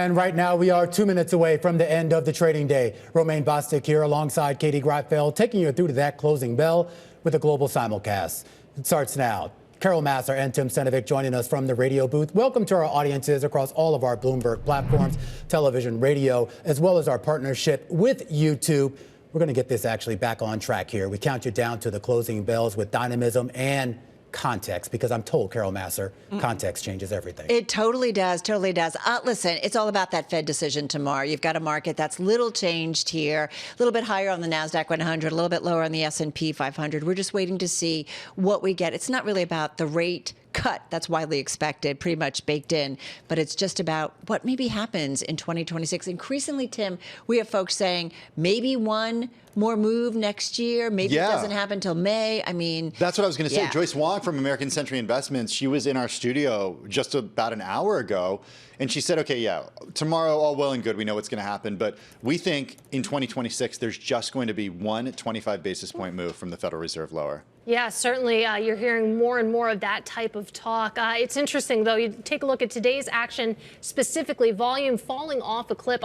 And right now we are 2 minutes away from the end of the trading day. Romaine Bostick here alongside Katie Greifeld, taking you through to that closing bell with a global simulcast. It starts now. Carol Massar and Tim Stenovec joining us from the radio booth. Welcome to our audiences across all of our Bloomberg platforms, television, radio, as well as our partnership with YouTube. We're going to get this actually back on track here. We count you down to the closing bells with dynamism and context, because I'm told, Carol Massar, context changes everything. It totally does, totally does. Listen, it's all about that Fed decision tomorrow. You've got a market that's little changed here, a little bit higher on the NASDAQ 100, a little bit lower on the S&P 500. We're just waiting to see what we get. It's not really about the rate cut that's widely expected, pretty much baked in, but it's just about what maybe happens in 2026. Increasingly, Tim, we have folks saying maybe one more move next year. Maybe it doesn't happen till May. I mean, that's what I was going to say. Joyce Wong from American Century Investments, she was in our studio just about an hour ago, and she said, okay, tomorrow, all well and good, we know what's going to happen, but we think in 2026 there's just going to be one 25 basis point move from the Federal Reserve lower. Yeah, certainly. You're hearing more and more of that type of talk. It's interesting, though. You take a look at today's action, specifically volume falling off a cliff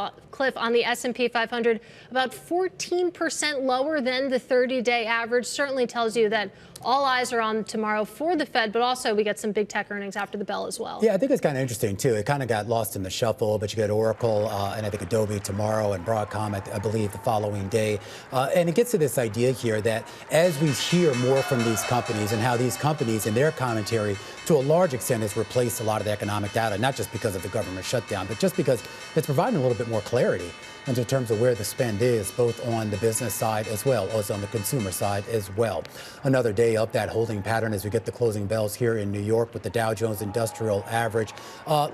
on the S&P 500, about 14% lower than the 30-day average. Certainly tells you that all eyes are on tomorrow for the Fed, but also we get some big tech earnings after the bell as well. Yeah, I think it's kind of interesting, too. It kind of got lost in the shuffle, but you get Oracle and I think Adobe tomorrow and Broadcom, I believe, the following day. And it gets to this idea here that as we hear more from these companies and how these companies in their commentary, to a large extent, has replaced a lot of the economic data, not just because of the government shutdown, but just because it's providing a little bit more clarity in terms of where the spend is, both on the business side as well as on the consumer side as well. Another day of that holding pattern as we get the closing bells here in New York with the Dow Jones Industrial Average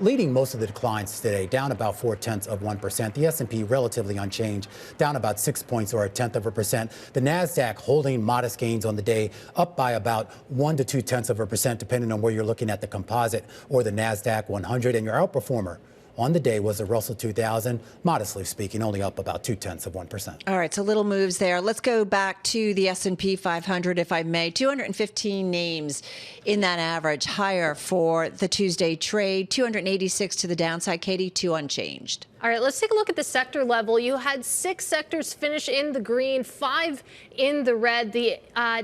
leading most of the declines today, down about 0.4%. The S&P relatively unchanged, down about 6 points or 0.1%. The NASDAQ holding modest gains on the day, up by about 1 to 0.2%, depending on where you're looking at the composite or the NASDAQ 100. And your outperformer on the day was the Russell 2000, modestly speaking, only up about 0.2%. All right, so little moves there. Let's go back to the S&P 500, if I may. 215 names in that average, higher for the Tuesday trade. 286 to the downside. Katie, 2 unchanged. All right, let's take a look at the sector level. You had 6 sectors finish in the green, 5 in the red. The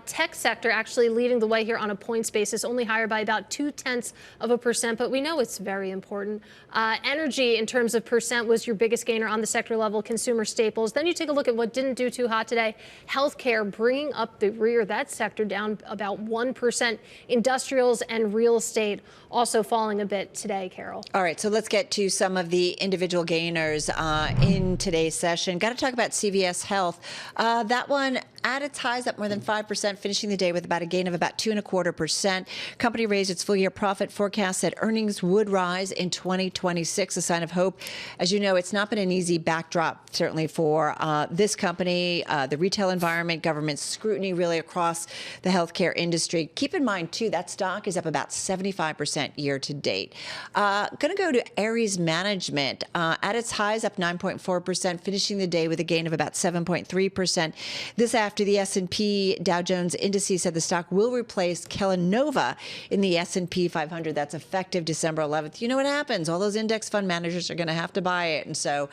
tech sector actually leading the way here on a points basis, only higher by about 0.2%, but we know it's very important. Energy, in terms of percent, was your biggest gainer on the sector level, consumer staples. Then you take a look at what didn't do too hot today. Healthcare bringing up the rear, that sector down about 1%. Industrials and real estate also falling a bit today, Carol. All right, so let's get to some of the individual gainers in today's session. Got to talk about CVS Health. That one at its highs up more than 5%, finishing the day with about a gain of about 2.25%. Company raised its full-year profit forecast that earnings would rise in 2026, a sign of hope. As you know, it's not been an easy backdrop, certainly for this company, the retail environment, government scrutiny really across the healthcare industry. Keep in mind, too, that stock is up about 75% year to date. Going to go to Ares Management. At its highs, up 9.4%, finishing the day with a gain of about 7.3%. This after the S&P Dow Jones Indices said the stock will replace Kellanova in the S&P 500. That's effective December 11th. You know what happens? All those index fund managers are going to have to buy it. And so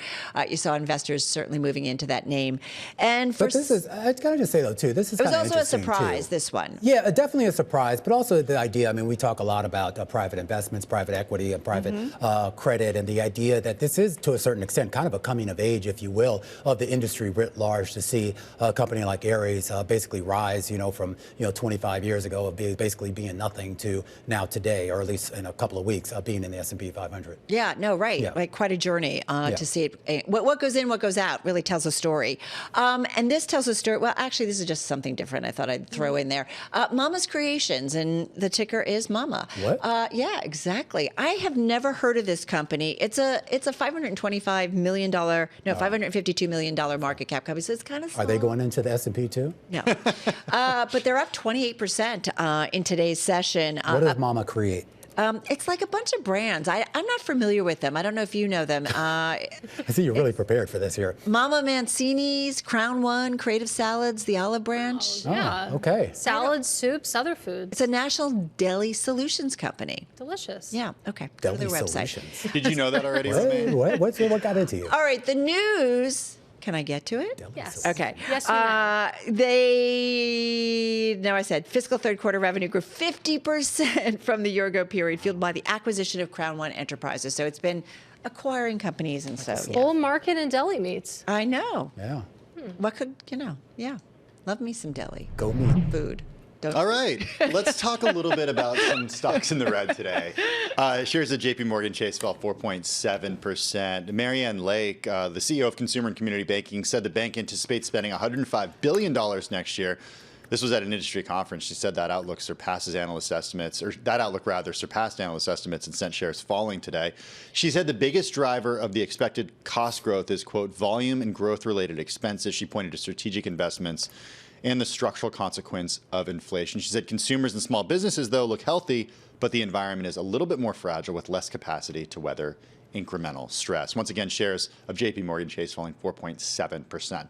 you saw investors certainly moving into that name. And for but this is, I got to just say, though, too, this is kind of interesting, also a surprise, this one. Yeah, definitely a surprise, but also the idea, I mean, we talk a lot about private investments, private equity, and private credit, and the idea that this is, to a certain extent, kind of a coming of age, if you will, of the industry writ large, to see a company like Ares basically rise, from 25 years ago of basically being nothing to now today, or at least in a couple of weeks, being in the S&P 500. Yeah, no, right. Yeah. Like quite a journey to see it. What goes in, what goes out really tells a story. And this tells a story. Well, actually, this is just something different I thought I'd throw in there. Mama's Creations, and the ticker is Mama. What? Yeah, exactly. I have never heard of this company. It's a $525 million, $552 million market cap company, so it's kind of small. Are they going into the S&P too? No. But they're up 28% in today's session. What does Mama create? It's like a bunch of brands. I'm not familiar with them. I don't know if you know them. I see you're really prepared for this here. Mama Mancini's, Crown One, Creative Salads, the Olive Branch. Yeah. Okay. Salads, soups, other foods. It's a national deli solutions company. Delicious. Yeah. Okay. Go Deli to their website. Solutions. Did you know that already, Romaine? What got into you? All right. The news. Can I get to it? Yes. Okay. Yes, you may. I said fiscal third quarter revenue grew 50% from the year ago period, fueled by the acquisition of Crown One Enterprises. So it's been acquiring companies and so. Bull market and deli meats. I know. Yeah. What could, yeah. Love me some deli Go meat. food. Don't. All right, let's talk a little bit about some stocks in the red today. Shares of JP Morgan Chase fell 4.7%. Marianne Lake, the CEO of Consumer and Community Banking, said the bank anticipates spending $105 billion next year. This was at an industry conference. She said that outlook surpassed analyst estimates and sent shares falling today. She said the biggest driver of the expected cost growth is, quote, volume and growth-related expenses. She pointed to strategic investments and the structural consequence of inflation. She said consumers and small businesses, though, look healthy, but the environment is a little bit more fragile with less capacity to weather incremental stress. Once again, shares of JP Morgan Chase falling 4.7%.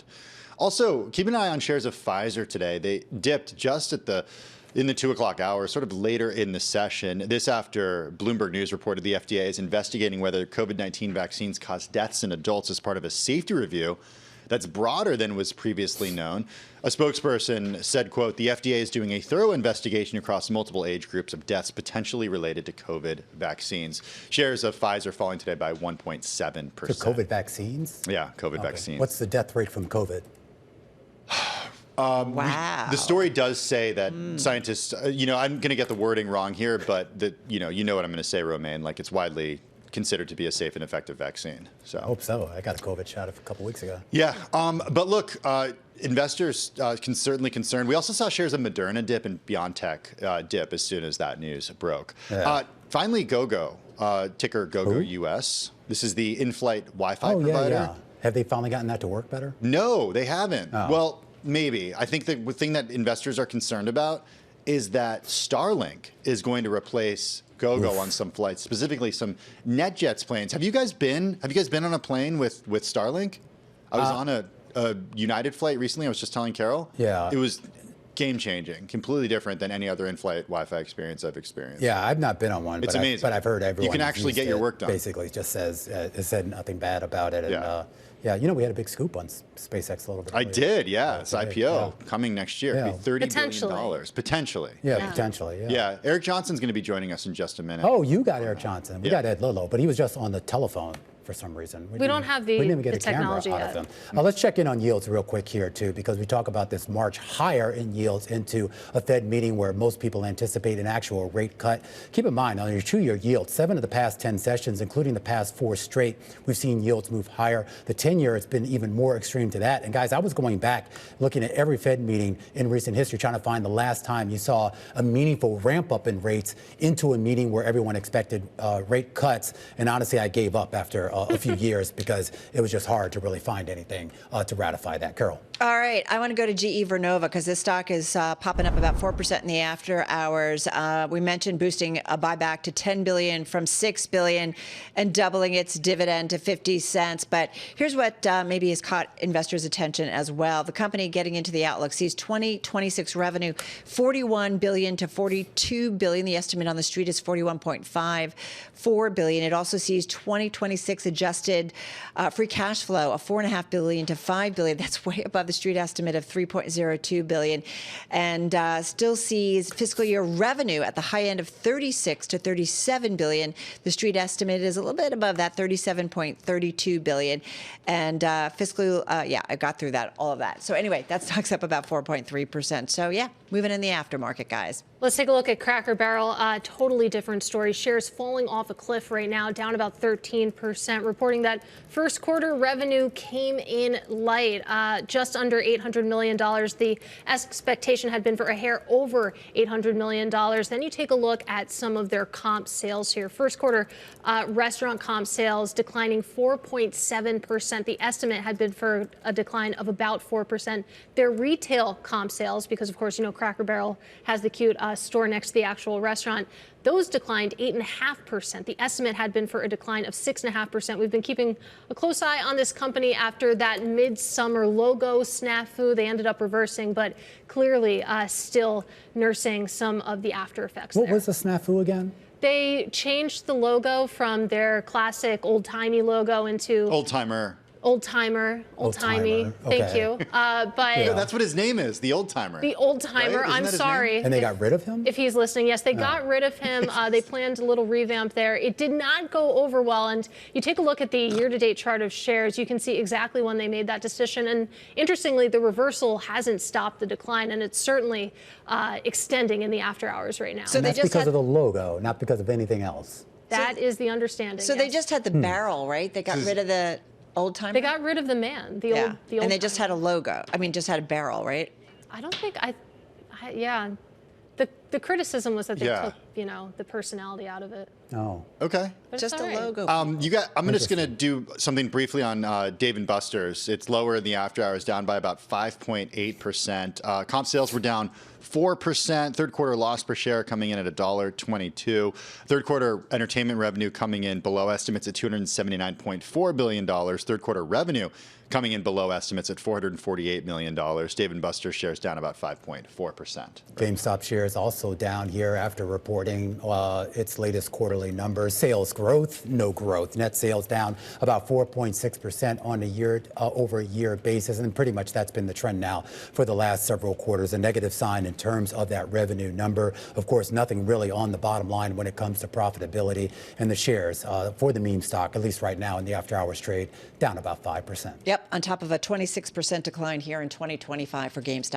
Also, keep an eye on shares of Pfizer today. They dipped just in the 2 o'clock hour, sort of later in the session. This after Bloomberg News reported the FDA is investigating whether COVID-19 vaccines cause deaths in adults as part of a safety review that's broader than was previously known. A spokesperson said, quote, the FDA is doing a thorough investigation across multiple age groups of deaths potentially related to COVID vaccines. Shares of Pfizer falling today by 1.7%. For COVID vaccines? Yeah, COVID vaccines. What's the death rate from COVID? Wow. The story does say that scientists, I'm going to get the wording wrong here, but you know what I'm going to say, Romaine, like it's widely considered to be a safe and effective vaccine. So I hope so. I got a COVID shot a couple weeks ago. yeah, but look, investors certainly concerned. We also saw shares of Moderna dip and BioNTech dip as soon as that news broke. Yeah. Finally, GoGo, ticker GoGo US. This is the in-flight Wi-Fi provider. Yeah. Have they finally gotten that to work better? No, they haven't. Oh. Well, maybe. I think the thing that investors are concerned about is that Starlink is going to replace GoGo on some flights, specifically some NetJets planes. Have you guys been on a plane with Starlink? I was on a United flight recently. I was just telling Carol. Yeah. It was game-changing, completely different than any other in-flight Wi-Fi experience I've experienced. Yeah, I've not been on one. It's but amazing. But I've heard everyone. You can actually used get your it. work done. Basically, just says it said nothing bad about it. And, Yeah. yeah, we had a big scoop on SpaceX a little bit. I earlier. did, yeah. It's today. IPO Yeah. coming next year. Yeah. It'll be $30 Potentially. billion. Potentially. Yeah, potentially. Yeah. Yeah, Eric Johnson's going to be joining us in just a minute. Oh, you got Eric Johnson. We Yeah. got Ed Lillo, but he was just on the telephone for some reason. We don't have we didn't even get the a camera technology out yet. of him. Let's check in on yields real quick here, too, because we talk about this march higher in yields into a Fed meeting where most people anticipate an actual rate cut. Keep in mind, on your 2-year yield, 7 of the past 10 sessions, including the past 4 straight, we've seen yields move higher. The 10-year, it's been even more extreme to that. And guys, I was going back, looking at every Fed meeting in recent history, trying to find the last time you saw a meaningful ramp up in rates into a meeting where everyone expected rate cuts. And honestly, I gave up after a few years, because it was just hard to really find anything to ratify that. Carol. All right, I want to go to GE Vernova because this stock is popping up about 4% in the after hours. We mentioned boosting a buyback to $10 billion from $6 billion and doubling its dividend to 50 cents. But here's what maybe has caught investors' attention as well. The company, getting into the outlook, sees 2026 revenue $41 billion to $42 billion. The estimate on the street is $41.54 billion. It also sees 2026 adjusted free cash flow of $4.5 billion to $5 billion. That's way above the street estimate of $3.02 billion, and still sees fiscal year revenue at the high end of $36 to $37 billion. The street estimate is a little bit above that, $37.32 billion. And I got through that, all of that. So anyway, that stock's up about 4.3%. So yeah, moving in the aftermarket, guys. Let's take a look at Cracker Barrel. Totally different story. Shares falling off a cliff right now, down about 13%, reporting that first quarter revenue came in light, just under $800 million. The expectation had been for a hair over $800 million. Then you take a look at some of their comp sales here. First quarter restaurant comp sales declining 4.7%. 4%. The estimate had been for a decline of about 4%. Their retail comp sales, because of course, Cracker Barrel has the cute store next to the actual restaurant, those declined 8.5%. The estimate had been for a decline of 6.5%. We've been keeping a close eye on this company after that midsummer logo snafu. They ended up reversing, but clearly still nursing some of the after effects. What was the snafu again? They changed the logo from their classic old-timey logo into Old-timer. Old-timey. Thank you. But Yeah, that's what his name is, the Old-timer. The Old-timer. Right? I'm sorry. And they got rid of him? If he's listening, yes, they got rid of him. They planned a little revamp there. It did not go over well. And you take a look at the year-to-date chart of shares, you can see exactly when they made that decision. And interestingly, the reversal hasn't stopped the decline, and it's certainly extending in the after hours right now. So And they that's just because had, of the logo, not because of anything else. That is the understanding. so they just had the barrel, right? They got rid of the old timer. They got rid of the man, the old and they just timer. had a logo. I mean, just had a barrel, right? I don't think yeah. The criticism was that they Yeah. took, the personality out of it. Oh. Okay. But Just it's a all right. logo. I'm just going to do something briefly on Dave & Buster's. It's lower in the after hours, down by about 5.8%. Comp sales were down 4%. Third quarter loss per share coming in at $1.22. Third quarter entertainment revenue coming in below estimates at $279.4 billion. Third quarter revenue coming in below estimates at $448 million. Dave & Buster's shares down about 5.4%. GameStop shares also down here after reporting its latest quarterly numbers. Sales growth, no growth. Net sales down about 4.6% on a year-over-year basis, and pretty much that's been the trend now for the last several quarters. A negative sign in terms of that revenue number. Of course, nothing really on the bottom line when it comes to profitability, and the shares for the meme stock, at least right now in the after-hours trade, down about 5%. Yep, on top of a 26% decline here in 2025 for GameStop.